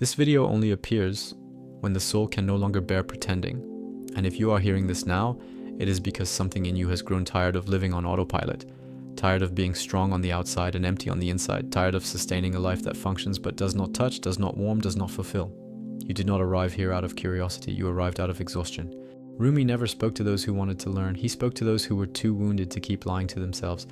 This video only appears when the soul can no longer bear pretending. And if you are hearing this now, it is because something in you has grown tired of living on autopilot, tired of being strong on the outside and empty on the inside, tired of sustaining a life that functions but does not touch, does not warm, does not fulfill. You did not arrive here out of curiosity, you arrived out of exhaustion. Rumi never spoke to those who wanted to learn, he spoke to those who were too wounded to keep lying to themselves.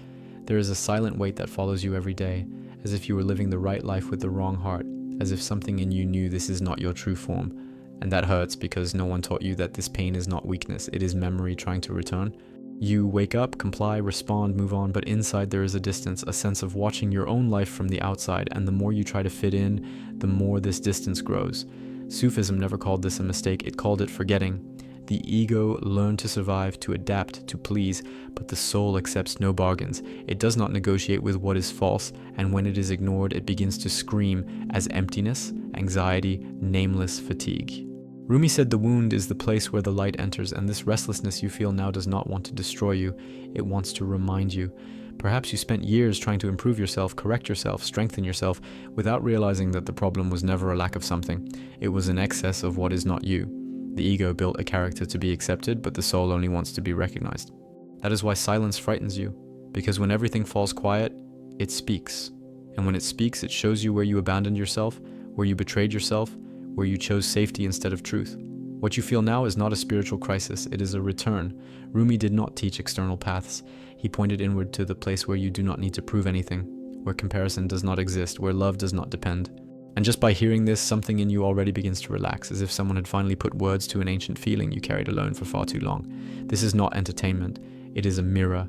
There is a silent weight that follows you every day, as if you were living the right life with the wrong heart, as if something in you knew this is not your true form. And that hurts because no one taught you that this pain is not weakness, it is memory trying to return. You wake up, comply, respond, move on, but inside there is a distance, a sense of watching your own life from the outside, and the more you try to fit in, the more this distance grows. Sufism never called this a mistake, it called it forgetting. The ego learned to survive, to adapt, to please, but the soul accepts no bargains. It does not negotiate with what is false, and when it is ignored, it begins to scream as emptiness, anxiety, nameless fatigue. Rumi said the wound is the place where the light enters, and this restlessness you feel now does not want to destroy you, it wants to remind you. Perhaps you spent years trying to improve yourself, correct yourself, strengthen yourself, without realizing that the problem was never a lack of something. It was an excess of what is not you. The ego built a character to be accepted, but the soul only wants to be recognized. That is why silence frightens you, because when everything falls quiet, it speaks. And when it speaks, it shows you where you abandoned yourself, where you betrayed yourself, where you chose safety instead of truth. What you feel now is not a spiritual crisis, it is a return. Rumi did not teach external paths. He pointed inward to the place where you do not need to prove anything, where comparison does not exist, where love does not depend. And just by hearing this, something in you already begins to relax, as if someone had finally put words to an ancient feeling you carried alone for far too long. This is not entertainment, it is a mirror,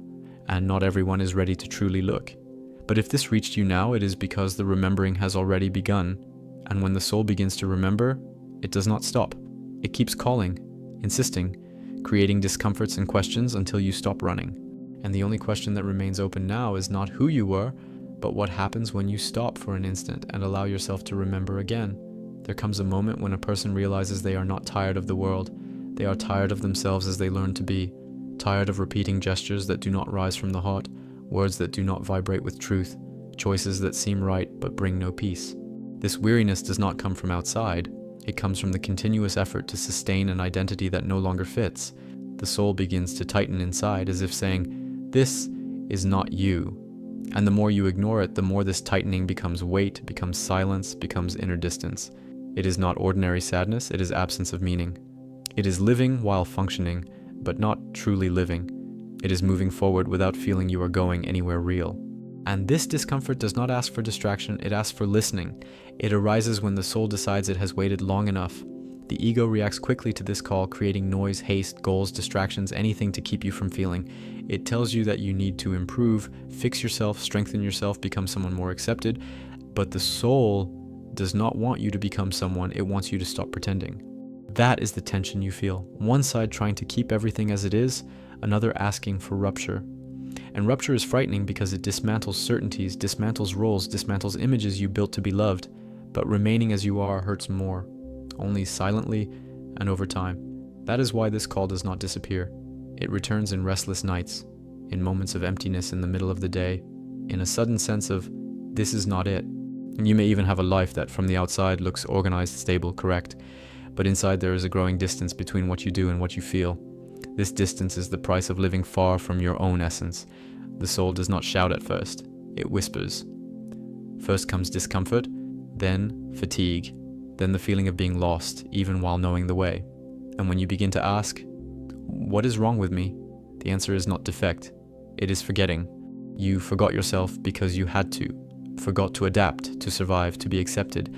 and not everyone is ready to truly look. But if this reached you now, it is because the remembering has already begun. And when the soul begins to remember, it does not stop. It keeps calling, insisting, creating discomforts and questions until you stop running. And the only question that remains open now is not who you were, but what happens when you stop for an instant and allow yourself to remember again. There comes a moment when a person realizes they are not tired of the world. They are tired of themselves as they learn to be, tired of repeating gestures that do not rise from the heart, words that do not vibrate with truth, choices that seem right but bring no peace. This weariness does not come from outside, it comes from the continuous effort to sustain an identity that no longer fits. The soul begins to tighten inside as if saying, "This is not you." And the more you ignore it, the more this tightening becomes weight, becomes silence, becomes inner distance. It is not ordinary sadness, it is absence of meaning. It is living while functioning, but not truly living. It is moving forward without feeling you are going anywhere real. And this discomfort does not ask for distraction, it asks for listening. It arises when the soul decides it has waited long enough. The ego reacts quickly to this call, creating noise, haste, goals, distractions, anything to keep you from feeling. It tells you that you need to improve, fix yourself, strengthen yourself, become someone more accepted. But the soul does not want you to become someone, it wants you to stop pretending. That is the tension you feel. One side trying to keep everything as it is, another asking for rupture. And rupture is frightening because it dismantles certainties, dismantles roles, dismantles images you built to be loved. But remaining as you are hurts more, only silently and over time. That is why this call does not disappear. It returns in restless nights, in moments of emptiness in the middle of the day, in a sudden sense of, this is not it. And you may even have a life that from the outside looks organized, stable, correct, but inside there is a growing distance between what you do and what you feel. This distance is the price of living far from your own essence. The soul does not shout at first, it whispers. First comes discomfort, then fatigue, then the feeling of being lost, even while knowing the way. And when you begin to ask, what is wrong with me? The answer is not defect, it is forgetting. You forgot yourself because you had to, forgot to adapt, to survive, to be accepted.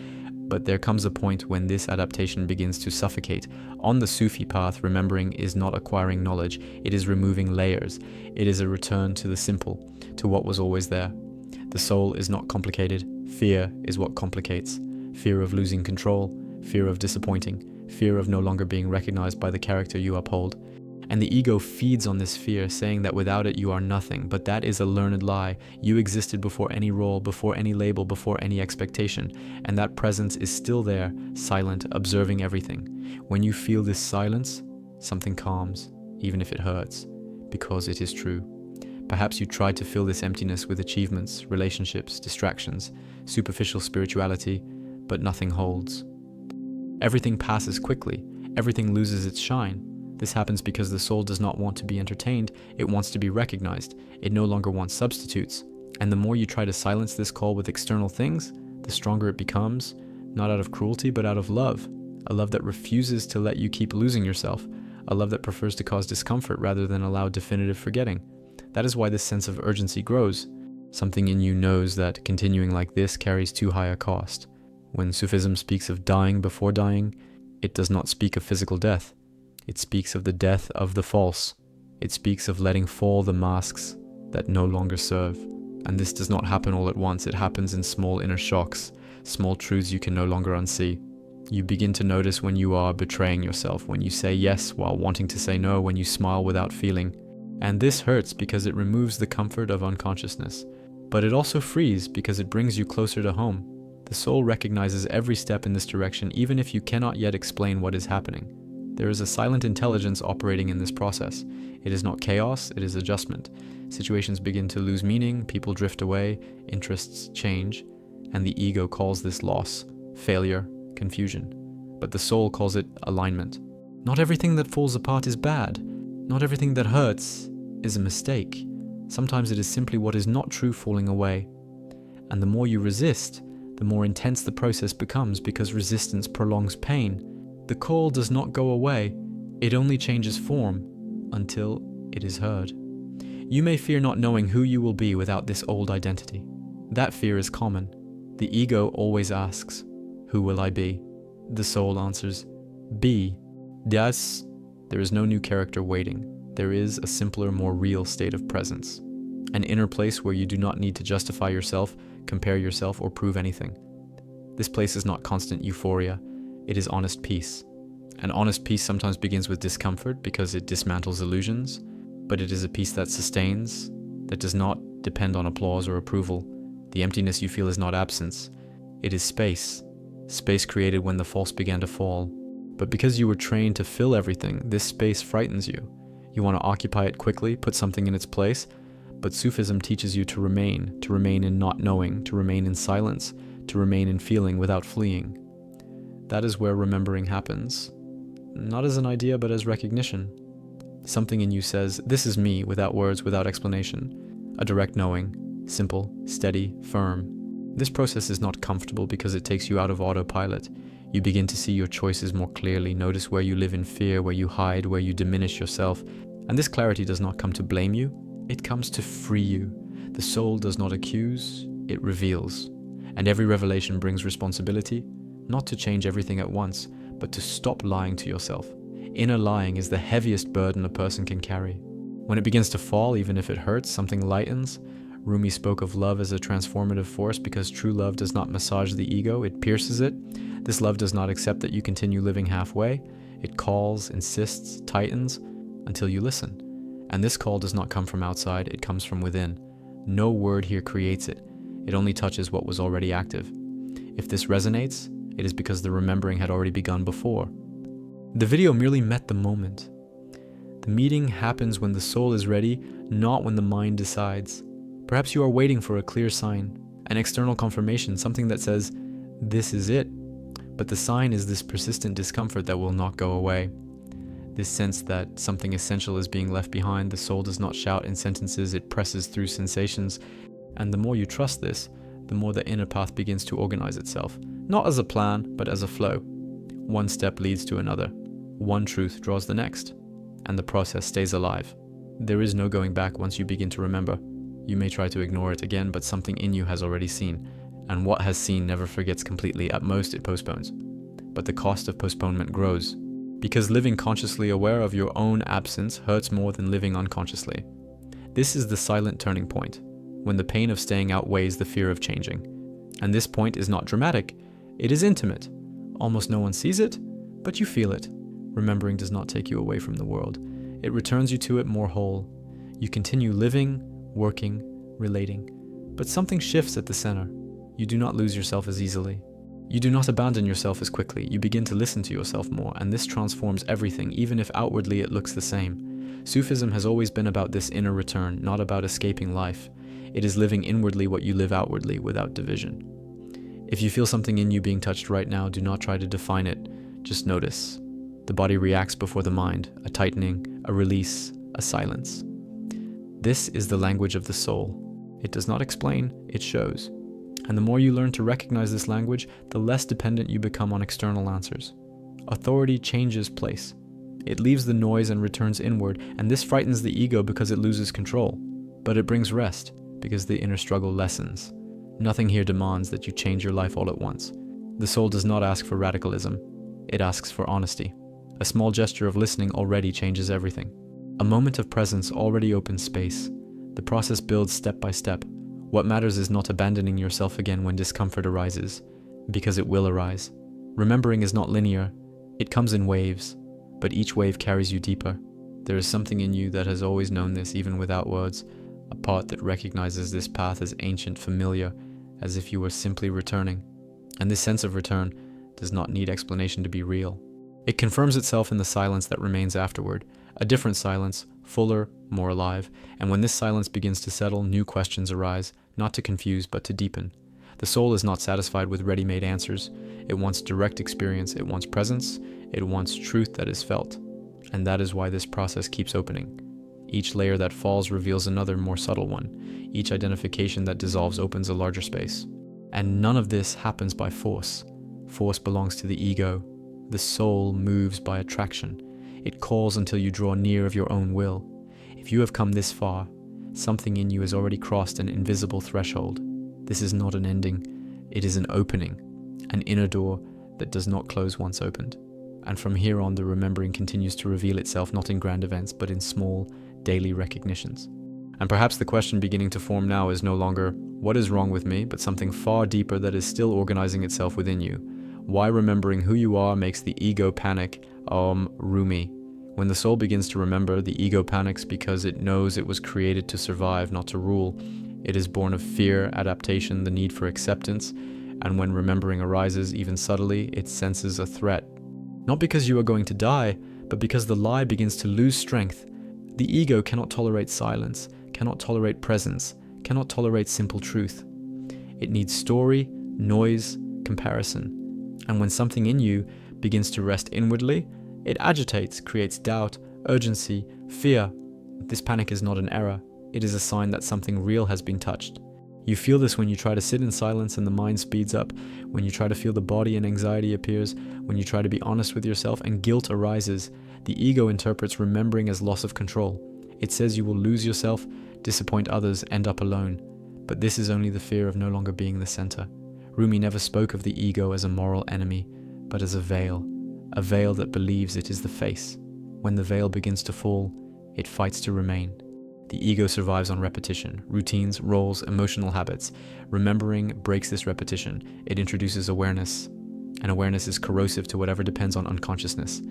But there comes a point when this adaptation begins to suffocate. On the Sufi path, remembering is not acquiring knowledge, it is removing layers. It is a return to the simple, to what was always there. The soul is not complicated, fear is what complicates. Fear of losing control, fear of disappointing, fear of no longer being recognized by the character you uphold. And the ego feeds on this fear, saying that without it you are nothing, but that is a learned lie. You existed before any role, before any label, before any expectation, and that presence is still there, silent, observing everything. When you feel this silence, something calms, even if it hurts, because it is true. Perhaps you tried to fill this emptiness with achievements, relationships, distractions, superficial spirituality, but nothing holds. Everything passes quickly. Everything loses its shine. This happens because the soul does not want to be entertained, it wants to be recognized. It no longer wants substitutes. And the more you try to silence this call with external things, the stronger it becomes, not out of cruelty, but out of love. A love that refuses to let you keep losing yourself. A love that prefers to cause discomfort rather than allow definitive forgetting. That is why this sense of urgency grows. Something in you knows that continuing like this carries too high a cost. When Sufism speaks of dying before dying, it does not speak of physical death. It speaks of the death of the false. It speaks of letting fall the masks that no longer serve. And this does not happen all at once. It happens in small inner shocks, small truths you can no longer unsee. You begin to notice when you are betraying yourself, when you say yes while wanting to say no, when you smile without feeling. And this hurts because it removes the comfort of unconsciousness. But it also frees because it brings you closer to home. The soul recognizes every step in this direction, even if you cannot yet explain what is happening. There is a silent intelligence operating in this process. It is not chaos, it is adjustment. Situations begin to lose meaning, people drift away, interests change, and the ego calls this loss, failure, confusion. But the soul calls it alignment. Not everything that falls apart is bad. Not everything that hurts is a mistake. Sometimes it is simply what is not true falling away. And the more you resist, the more intense the process becomes because resistance prolongs pain. The call does not go away, it only changes form until it is heard. You may fear not knowing who you will be without this old identity. That fear is common. The ego always asks, who will I be? The soul answers, be. Thus, there is no new character waiting. There is a simpler, more real state of presence. An inner place where you do not need to justify yourself, compare yourself, or prove anything. This place is not constant euphoria. It is honest peace. And honest peace sometimes begins with discomfort because it dismantles illusions, but it is a peace that sustains, that does not depend on applause or approval. The emptiness you feel is not absence. It is space. Space created when the false began to fall. But because you were trained to fill everything, this space frightens you. You want to occupy it quickly, put something in its place, but Sufism teaches you to remain in not knowing, to remain in silence, to remain in feeling without fleeing. That is where remembering happens. Not as an idea, but as recognition. Something in you says, this is me, without words, without explanation. A direct knowing, simple, steady, firm. This process is not comfortable because it takes you out of autopilot. You begin to see your choices more clearly, notice where you live in fear, where you hide, where you diminish yourself. And this clarity does not come to blame you, it comes to free you. The soul does not accuse, it reveals. And every revelation brings responsibility, not to change everything at once, but to stop lying to yourself. Inner lying is the heaviest burden a person can carry. When it begins to fall, even if it hurts, something lightens. Rumi spoke of love as a transformative force because true love does not massage the ego, it pierces it. This love does not accept that you continue living halfway. It calls, insists, tightens, until you listen. And this call does not come from outside, it comes from within. No word here creates it. It only touches what was already active. If this resonates, it is because the remembering had already begun before. The video merely met the moment. The meeting happens when the soul is ready, not when the mind decides. Perhaps you are waiting for a clear sign, an external confirmation, something that says, this is it. But the sign is this persistent discomfort that will not go away. This sense that something essential is being left behind. The soul does not shout in sentences, it presses through sensations. And the more you trust this, the more the inner path begins to organize itself. Not as a plan, but as a flow. One step leads to another. One truth draws the next. And the process stays alive. There is no going back once you begin to remember. You may try to ignore it again, but something in you has already seen. And what has seen never forgets completely. At most, it postpones. But the cost of postponement grows. Because living consciously aware of your own absence hurts more than living unconsciously. This is the silent turning point, when the pain of staying outweighs the fear of changing. And this point is not dramatic, it is intimate. Almost no one sees it, but you feel it. Remembering does not take you away from the world. It returns you to it more whole. You continue living, working, relating. But something shifts at the center. You do not lose yourself as easily. You do not abandon yourself as quickly. You begin to listen to yourself more, and this transforms everything, even if outwardly it looks the same. Sufism has always been about this inner return, not about escaping life. It is living inwardly what you live outwardly, without division. If you feel something in you being touched right now, do not try to define it. Just notice. The body reacts before the mind, a tightening, a release, a silence. This is the language of the soul. It does not explain, it shows. And the more you learn to recognize this language, the less dependent you become on external answers. Authority changes place. It leaves the noise and returns inward, and this frightens the ego because it loses control. But it brings rest, because the inner struggle lessens. Nothing here demands that you change your life all at once. The soul does not ask for radicalism. It asks for honesty. A small gesture of listening already changes everything. A moment of presence already opens space. The process builds step by step. What matters is not abandoning yourself again when discomfort arises, because it will arise. Remembering is not linear. It comes in waves, but each wave carries you deeper. There is something in you that has always known this, even without words, a part that recognizes this path as ancient, familiar, as if you were simply returning. And this sense of return does not need explanation to be real. It confirms itself in the silence that remains afterward, a different silence, fuller, more alive, and when this silence begins to settle, new questions arise, not to confuse but to deepen. The soul is not satisfied with ready-made answers. It wants direct experience, it wants presence, it wants truth that is felt. And that is why this process keeps opening. Each layer that falls reveals another, more subtle one. Each identification that dissolves opens a larger space. And none of this happens by force. Force belongs to the ego. The soul moves by attraction. It calls until you draw near of your own will. If you have come this far, something in you has already crossed an invisible threshold. This is not an ending, it is an opening, an inner door that does not close once opened. And from here on, the remembering continues to reveal itself not in grand events, but in small, daily recognitions. And perhaps the question beginning to form now is no longer, what is wrong with me, but something far deeper that is still organizing itself within you. Why remembering who you are makes the ego panic. Rumi. When the soul begins to remember, the ego panics because it knows it was created to survive, not to rule. It is born of fear, adaptation, the need for acceptance, and when remembering arises, even subtly, it senses a threat. Not because you are going to die, but because the lie begins to lose strength. The ego cannot tolerate silence, cannot tolerate presence, cannot tolerate simple truth. It needs story, noise, comparison. And when something in you begins to rest inwardly, it agitates, creates doubt, urgency, fear. This panic is not an error. It is a sign that something real has been touched. You feel this when you try to sit in silence and the mind speeds up, when you try to feel the body and anxiety appears, when you try to be honest with yourself and guilt arises. The ego interprets remembering as loss of control. It says you will lose yourself, disappoint others, end up alone. But this is only the fear of no longer being the center. Rumi never spoke of the ego as a moral enemy, but as a veil that believes it is the face. When the veil begins to fall, it fights to remain. The ego survives on repetition, routines, roles, emotional habits. Remembering breaks this repetition. It introduces awareness, and awareness is corrosive to whatever depends on unconsciousness.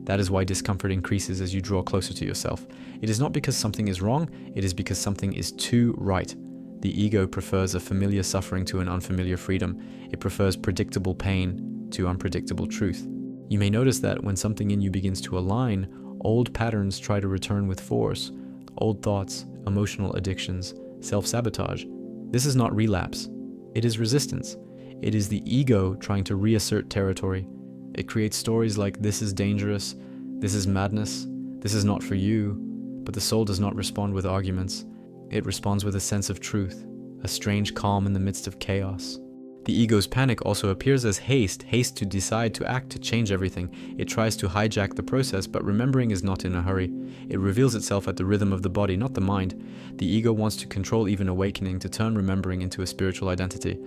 That is why discomfort increases as you draw closer to yourself. It is not because something is wrong, it is because something is too right. The ego prefers a familiar suffering to an unfamiliar freedom. It prefers predictable pain to unpredictable truth. You may notice that when something in you begins to align, old patterns try to return with force. Old thoughts, emotional addictions, self-sabotage. This is not relapse. It is resistance. It is the ego trying to reassert territory. It creates stories like, this is dangerous, this is madness, this is not for you. But the soul does not respond with arguments. It responds with a sense of truth, a strange calm in the midst of chaos. The ego's panic also appears as haste to decide, to act, to change everything. It tries to hijack the process, but remembering is not in a hurry. It reveals itself at the rhythm of the body, not the mind. The ego wants to control even awakening, to turn remembering into a spiritual identity.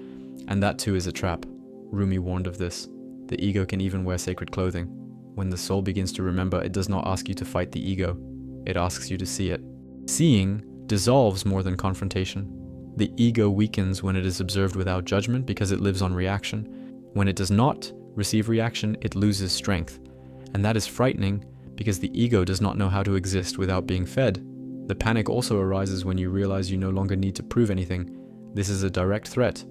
And that too is a trap. Rumi warned of this. The ego can even wear sacred clothing. When the soul begins to remember, it does not ask you to fight the ego. It asks you to see it. Seeing dissolves more than confrontation. The ego weakens when it is observed without judgment because it lives on reaction. When it does not receive reaction, it loses strength. And that is frightening because the ego does not know how to exist without being fed. The panic also arises when you realize you no longer need to prove anything. This is a direct threat.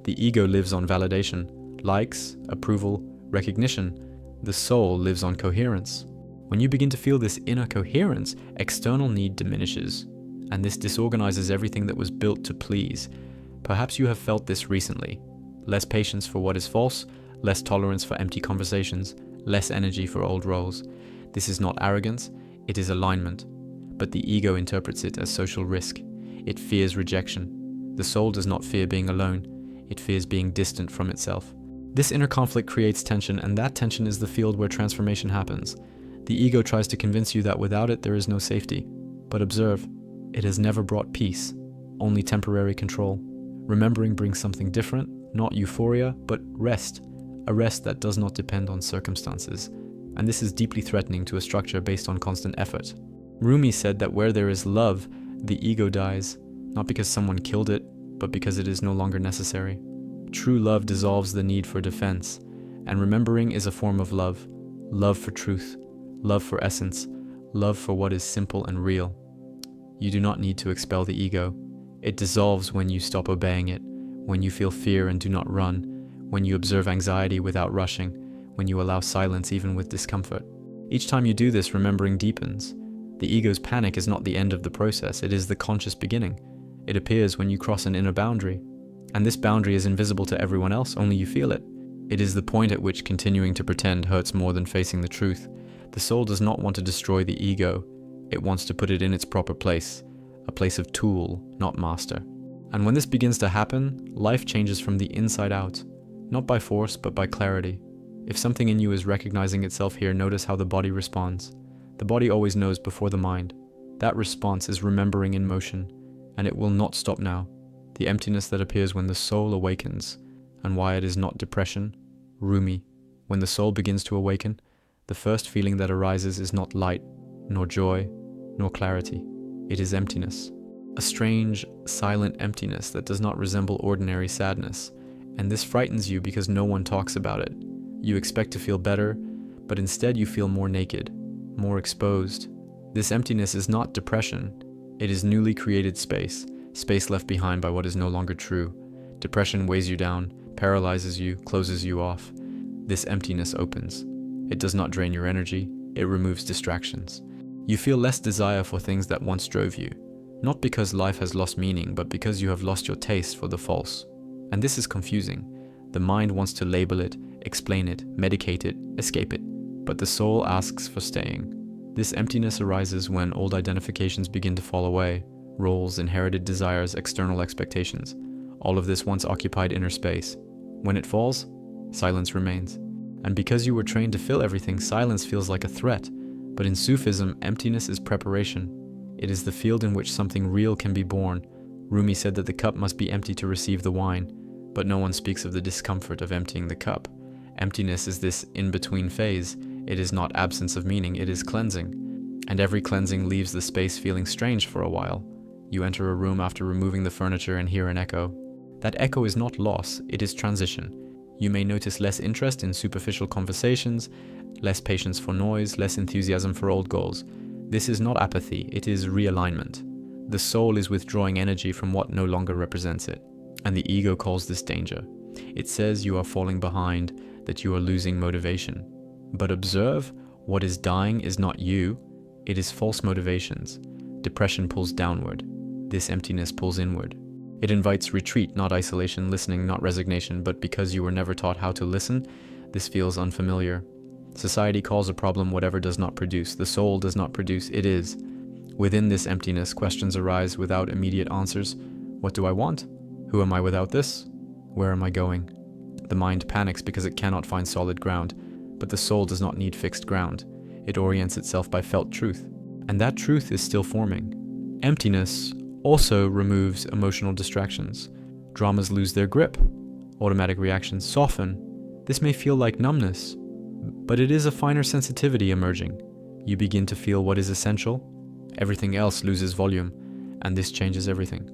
The ego lives on validation, likes, approval, recognition. The soul lives on coherence. When you begin to feel this inner coherence, external need diminishes. And this disorganizes everything that was built to please. Perhaps you have felt this recently. Less patience for what is false, less tolerance for empty conversations, less energy for old roles. This is not arrogance, it is alignment. But the ego interprets it as social risk. It fears rejection. The soul does not fear being alone, it fears being distant from itself. This inner conflict creates tension, and that tension is the field where transformation happens. The ego tries to convince you that without it there is no safety. But observe, it has never brought peace, only temporary control. Remembering brings something different, not euphoria, but rest. A rest that does not depend on circumstances. And this is deeply threatening to a structure based on constant effort. Rumi said that where there is love, the ego dies, not because someone killed it, but because it is no longer necessary. True love dissolves the need for defense, and remembering is a form of love. Love for truth, love for essence, love for what is simple and real. You do not need to expel the ego. It dissolves when you stop obeying it, when you feel fear and do not run, when you observe anxiety without rushing, when you allow silence even with discomfort. Each time you do this, remembering deepens. The ego's panic is not the end of the process, it is the conscious beginning. It appears when you cross an inner boundary. And this boundary is invisible to everyone else, only you feel it. It is the point at which continuing to pretend hurts more than facing the truth. The soul does not want to destroy the ego, it wants to put it in its proper place, a place of tool, not master. And when this begins to happen, life changes from the inside out, not by force, but by clarity. If something in you is recognizing itself here, notice how the body responds. The body always knows before the mind. That response is remembering in motion, and it will not stop now. The emptiness that appears when the soul awakens, and why it is not depression. Rumi. When the soul begins to awaken, the first feeling that arises is not light, nor joy, nor clarity. It is emptiness. A strange, silent emptiness that does not resemble ordinary sadness. And this frightens you because no one talks about it. You expect to feel better, but instead you feel more naked, more exposed. This emptiness is not depression. It is newly created space. Space left behind by what is no longer true. Depression weighs you down, paralyzes you, closes you off. This emptiness opens. It does not drain your energy, it removes distractions. You feel less desire for things that once drove you, not because life has lost meaning, but because you have lost your taste for the false. And this is confusing. The mind wants to label it, explain it, medicate it, escape it, but the soul asks for staying. This emptiness arises when old identifications begin to fall away. Roles, inherited desires, external expectations. All of this once occupied inner space. When it falls, silence remains. And because you were trained to fill everything, silence feels like a threat. But in Sufism, emptiness is preparation. It is the field in which something real can be born. Rumi said that the cup must be empty to receive the wine, but no one speaks of the discomfort of emptying the cup. Emptiness is this in-between phase. It is not absence of meaning, it is cleansing. And every cleansing leaves the space feeling strange for a while. You enter a room after removing the furniture and hear an echo. That echo is not loss, it is transition. You may notice less interest in superficial conversations, less patience for noise, less enthusiasm for old goals. This is not apathy, it is realignment. The soul is withdrawing energy from what no longer represents it. And the ego calls this danger. It says you are falling behind, that you are losing motivation. But observe, what is dying is not you, it is false motivations. Depression pulls downward. This emptiness pulls inward. It invites retreat, not isolation, listening, not resignation, but because you were never taught how to listen, this feels unfamiliar. Society calls a problem whatever does not produce. The soul does not produce, it is. Within this emptiness, questions arise without immediate answers. What do I want? Who am I without this? Where am I going? The mind panics because it cannot find solid ground, but the soul does not need fixed ground. It orients itself by felt truth, and that truth is still forming. Emptiness also removes emotional distractions. Dramas lose their grip. Automatic reactions soften. This may feel like numbness, but it is a finer sensitivity emerging. You begin to feel what is essential. Everything else loses volume, and this changes everything.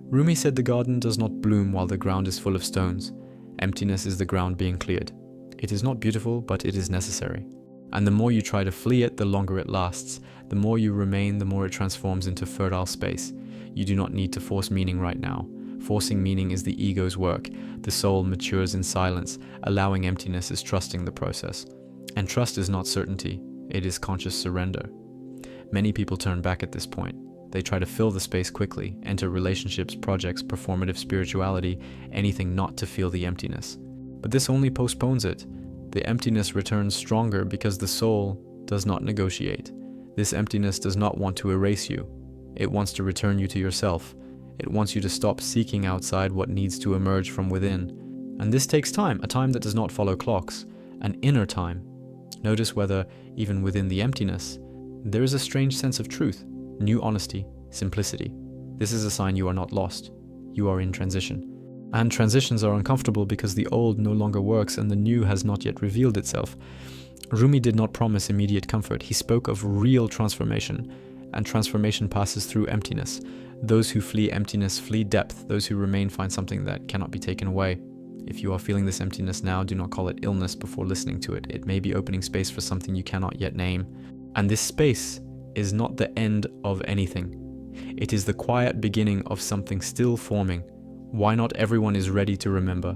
Rumi said the garden does not bloom while the ground is full of stones. Emptiness is the ground being cleared. It is not beautiful, but it is necessary. And the more you try to flee it, the longer it lasts. The more you remain, the more it transforms into fertile space. You do not need to force meaning right now. Forcing meaning is the ego's work. The soul matures in silence. Allowing emptiness is trusting the process. And trust is not certainty. It is conscious surrender. Many people turn back at this point. They try to fill the space quickly, enter relationships, projects, performative spirituality, anything not to feel the emptiness. But this only postpones it. The emptiness returns stronger because the soul does not negotiate. This emptiness does not want to erase you. It wants to return you to yourself. It wants you to stop seeking outside what needs to emerge from within. And this takes time, a time that does not follow clocks, an inner time. Notice whether, even within the emptiness, there is a strange sense of truth, new honesty, simplicity. This is a sign you are not lost. You are in transition. And transitions are uncomfortable because the old no longer works and the new has not yet revealed itself. Rumi did not promise immediate comfort. He spoke of real transformation, and transformation passes through emptiness. Those who flee emptiness flee depth. Those who remain find something that cannot be taken away. If you are feeling this emptiness now, do not call it illness before listening to it. It may be opening space for something you cannot yet name. And this space is not the end of anything. It is the quiet beginning of something still forming. Why not everyone is ready to remember,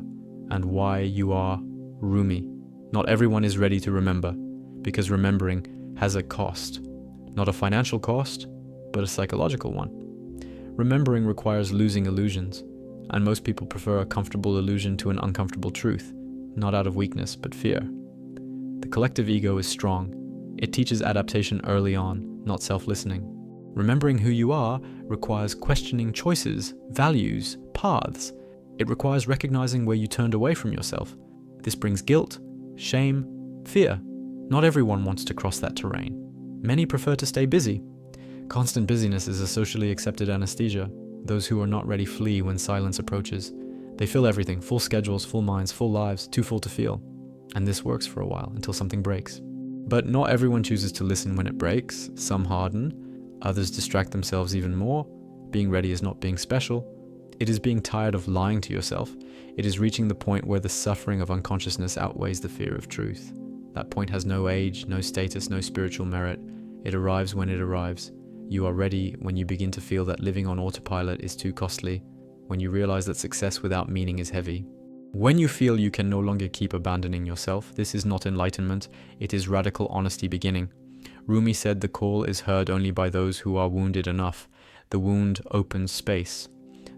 and why you are Rumi. Not everyone is ready to remember, because remembering has a cost. Not a financial cost, but a psychological one. Remembering requires losing illusions, and most people prefer a comfortable illusion to an uncomfortable truth, not out of weakness, but fear. The collective ego is strong. It teaches adaptation early on, not self-listening. Remembering who you are requires questioning choices, values, paths. It requires recognizing where you turned away from yourself. This brings guilt, shame, fear. Not everyone wants to cross that terrain. Many prefer to stay busy. Constant busyness is a socially accepted anesthesia. Those who are not ready flee when silence approaches. They fill everything, full schedules, full minds, full lives, too full to feel. And this works for a while, until something breaks. But not everyone chooses to listen when it breaks. Some harden. Others distract themselves even more. Being ready is not being special. It is being tired of lying to yourself. It is reaching the point where the suffering of unconsciousness outweighs the fear of truth. That point has no age, no status, no spiritual merit. It arrives when it arrives. You are ready when you begin to feel that living on autopilot is too costly, when you realize that success without meaning is heavy. When you feel you can no longer keep abandoning yourself, this is not enlightenment, it is radical honesty beginning. Rumi said the call is heard only by those who are wounded enough. The wound opens space.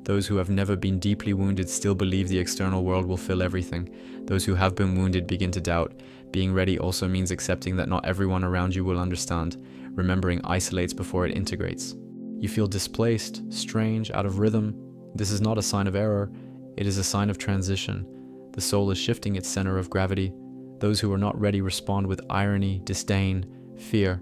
Those who have never been deeply wounded still believe the external world will fill everything. Those who have been wounded begin to doubt. Being ready also means accepting that not everyone around you will understand. Remembering isolates before it integrates. You feel displaced, strange, out of rhythm. This is not a sign of error. It is a sign of transition. The soul is shifting its center of gravity. Those who are not ready respond with irony, disdain, fear,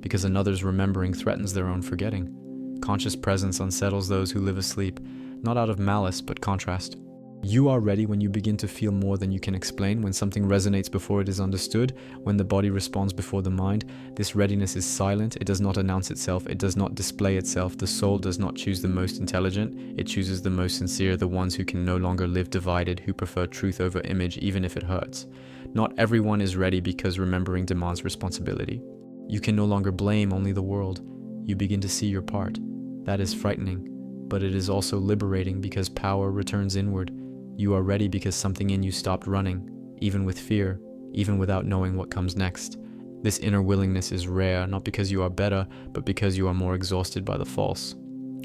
because another's remembering threatens their own forgetting. Conscious presence unsettles those who live asleep, not out of malice, but contrast. You are ready when you begin to feel more than you can explain, when something resonates before it is understood, when the body responds before the mind. This readiness is silent, it does not announce itself, it does not display itself. The soul does not choose the most intelligent, it chooses the most sincere, the ones who can no longer live divided, who prefer truth over image even if it hurts. Not everyone is ready because remembering demands responsibility. You can no longer blame only the world. You begin to see your part. That is frightening, but it is also liberating because power returns inward. You are ready because something in you stopped running, even with fear, even without knowing what comes next. This inner willingness is rare, not because you are better, but because you are more exhausted by the false.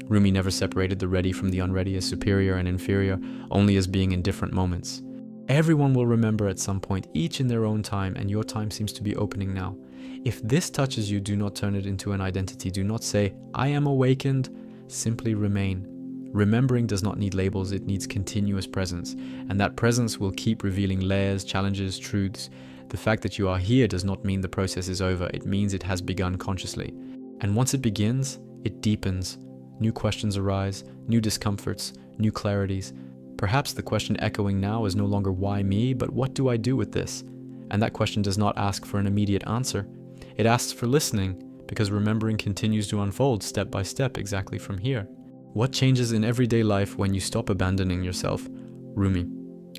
Rumi never separated the ready from the unready as superior and inferior, only as being in different moments. Everyone will remember at some point, each in their own time, and your time seems to be opening now. If this touches you, do not turn it into an identity. Do not say, I am awakened. Simply remain. Remembering does not need labels, it needs continuous presence. And that presence will keep revealing layers, challenges, truths. The fact that you are here does not mean the process is over. It means it has begun consciously. And once it begins, it deepens. New questions arise, new discomforts, new clarities. Perhaps the question echoing now is no longer why me, but what do I do with this? And that question does not ask for an immediate answer. It asks for listening, because remembering continues to unfold step by step exactly from here. What changes in everyday life when you stop abandoning yourself? Rumi.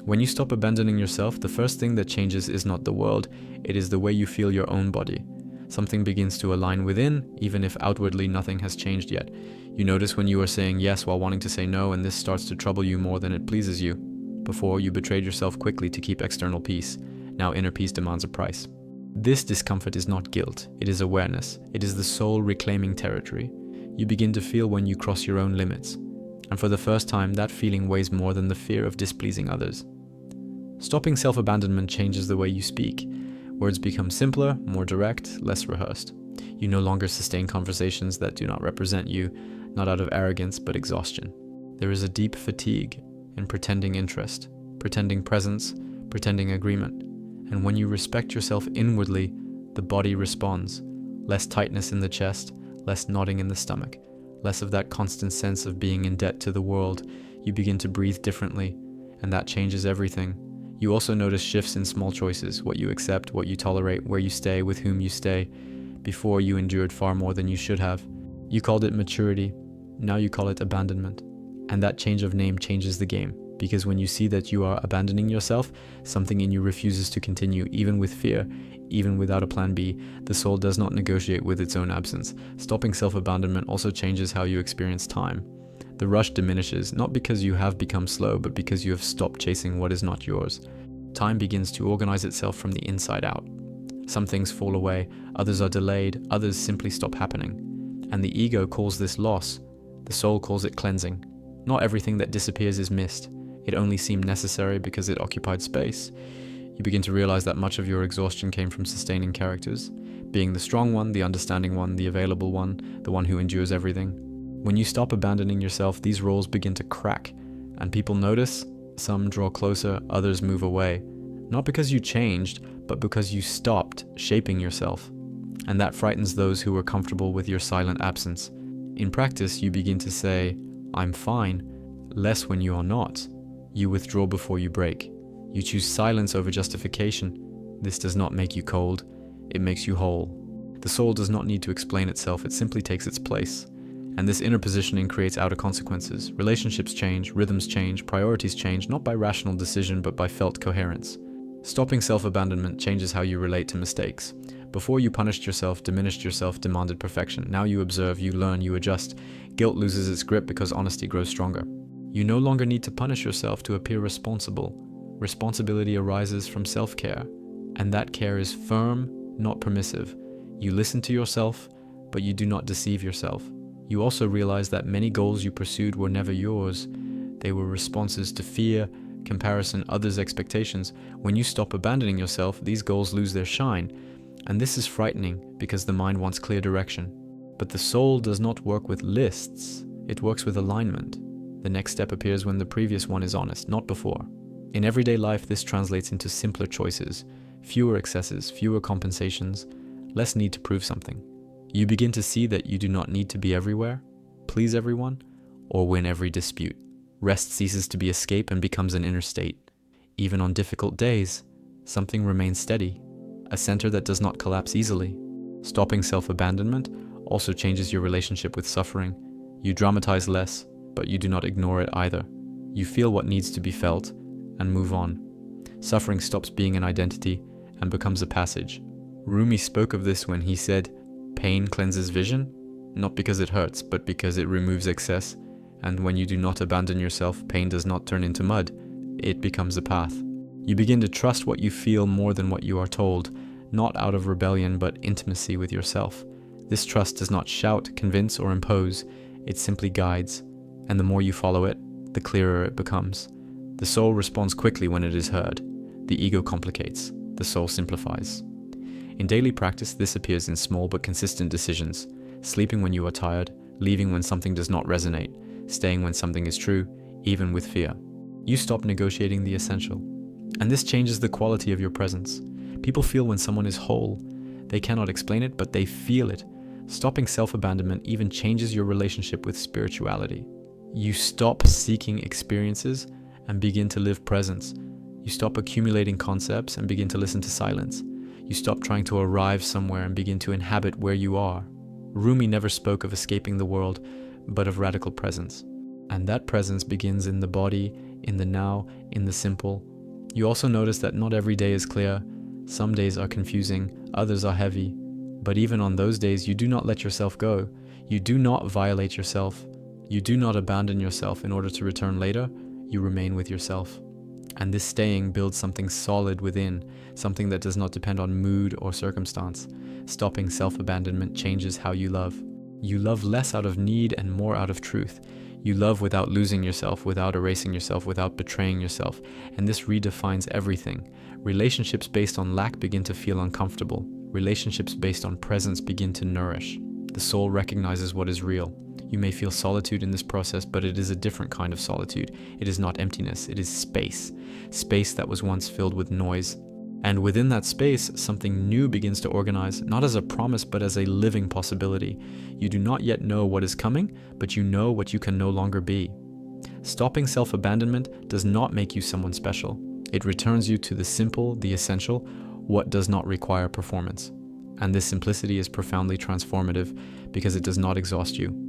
When you stop abandoning yourself, the first thing that changes is not the world, it is the way you feel your own body. Something begins to align within, even if outwardly nothing has changed yet. You notice when you are saying yes while wanting to say no, and this starts to trouble you more than it pleases you. Before, you betrayed yourself quickly to keep external peace. Now inner peace demands a price. This discomfort is not guilt, it is awareness. It is the soul reclaiming territory. You begin to feel when you cross your own limits. And for the first time, that feeling weighs more than the fear of displeasing others. Stopping self-abandonment changes the way you speak. Words become simpler, more direct, less rehearsed. You no longer sustain conversations that do not represent you, not out of arrogance but exhaustion. There is a deep fatigue in pretending interest, pretending presence, pretending agreement. And when you respect yourself inwardly, the body responds. Less tightness in the chest, less nodding in the stomach, less of that constant sense of being in debt to the world. You begin to breathe differently, and that changes everything. You also notice shifts in small choices, what you accept, what you tolerate, where you stay, with whom you stay. Before, you endured far more than you should have. You called it maturity. Now you call it abandonment. And that change of name changes the game, because when you see that you are abandoning yourself, something in you refuses to continue, even with fear, even without a plan B. The soul does not negotiate with its own absence. Stopping self-abandonment also changes how you experience time. The rush diminishes, not because you have become slow, but because you have stopped chasing what is not yours. Time begins to organize itself from the inside out. Some things fall away, others are delayed, others simply stop happening. And the ego calls this loss. The soul calls it cleansing. Not everything that disappears is missed. It only seemed necessary because it occupied space. You begin to realize that much of your exhaustion came from sustaining characters, being the strong one, the understanding one, the available one, the one who endures everything. When you stop abandoning yourself, these roles begin to crack, and people notice. Some draw closer, others move away. Not because you changed, but because you stopped shaping yourself. And that frightens those who were comfortable with your silent absence. In practice, you begin to say, "I'm fine," less when you are not. You withdraw before you break. You choose silence over justification. This does not make you cold, it makes you whole. The soul does not need to explain itself, it simply takes its place. And this inner positioning creates outer consequences. Relationships change, rhythms change, priorities change, not by rational decision but by felt coherence. Stopping self-abandonment changes how you relate to mistakes. Before you punished yourself, diminished yourself, demanded perfection. Now you observe, you learn, you adjust. Guilt loses its grip because honesty grows stronger. You no longer need to punish yourself to appear responsible. Responsibility arises from self-care, and that care is firm, not permissive. You listen to yourself, but you do not deceive yourself. You also realize that many goals you pursued were never yours. They were responses to fear, comparison, others' expectations. When you stop abandoning yourself, these goals lose their shine. And this is frightening because the mind wants clear direction. But the soul does not work with lists, it works with alignment. The next step appears when the previous one is honest, not before. In everyday life, this translates into simpler choices, fewer excesses, fewer compensations, less need to prove something. You begin to see that you do not need to be everywhere, please everyone, or win every dispute. Rest ceases to be escape and becomes an inner state. Even on difficult days, something remains steady, a center that does not collapse easily. Stopping self-abandonment also changes your relationship with suffering. You dramatize less, but you do not ignore it either. You feel what needs to be felt and move on. Suffering stops being an identity and becomes a passage. Rumi spoke of this when he said, "Pain cleanses vision, not because it hurts, but because it removes excess. And when you do not abandon yourself, pain does not turn into mud, it becomes a path." You begin to trust what you feel more than what you are told, not out of rebellion, but intimacy with yourself. This trust does not shout, convince, or impose, it simply guides. And the more you follow it, the clearer it becomes. The soul responds quickly when it is heard. The ego complicates, the soul simplifies. In daily practice, this appears in small but consistent decisions. Sleeping when you are tired, leaving when something does not resonate, staying when something is true, even with fear. You stop negotiating the essential. And this changes the quality of your presence. People feel when someone is whole. They cannot explain it, but they feel it. Stopping self-abandonment even changes your relationship with spirituality. You stop seeking experiences and begin to live presence. You stop accumulating concepts and begin to listen to silence. You stop trying to arrive somewhere and begin to inhabit where you are. Rumi never spoke of escaping the world, but of radical presence. And that presence begins in the body, in the now, in the simple. You also notice that not every day is clear. Some days are confusing, others are heavy. But even on those days, you do not let yourself go. You do not violate yourself. You do not abandon yourself in order to return later. You remain with yourself. And this staying builds something solid within, something that does not depend on mood or circumstance. Stopping self-abandonment changes how you love. You love less out of need and more out of truth. You love without losing yourself, without erasing yourself, without betraying yourself. And this redefines everything. Relationships based on lack begin to feel uncomfortable. Relationships based on presence begin to nourish. The soul recognizes what is real. You may feel solitude in this process, but it is a different kind of solitude. It is not emptiness, it is space. Space that was once filled with noise. And within that space, something new begins to organize, not as a promise, but as a living possibility. You do not yet know what is coming, but you know what you can no longer be. Stopping self-abandonment does not make you someone special. It returns you to the simple, the essential, what does not require performance. And this simplicity is profoundly transformative because it does not exhaust you.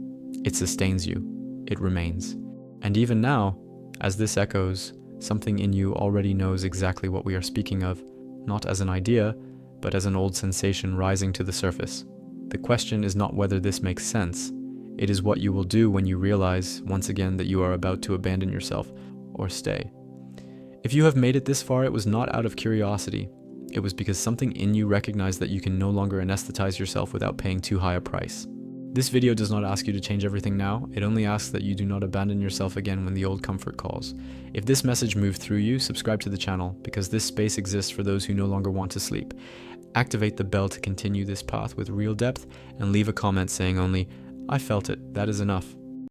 It sustains you. It remains. And even now, as this echoes, something in you already knows exactly what we are speaking of, not as an idea, but as an old sensation rising to the surface. The question is not whether this makes sense. It is what you will do when you realize, once again, that you are about to abandon yourself or stay. If you have made it this far, it was not out of curiosity. It was because something in you recognized that you can no longer anesthetize yourself without paying too high a price. This video does not ask you to change everything now. It only asks that you do not abandon yourself again when the old comfort calls. If this message moved through you, subscribe to the channel, because this space exists for those who no longer want to sleep. Activate the bell to continue this path with real depth, and leave a comment saying only, "I felt it, that is enough."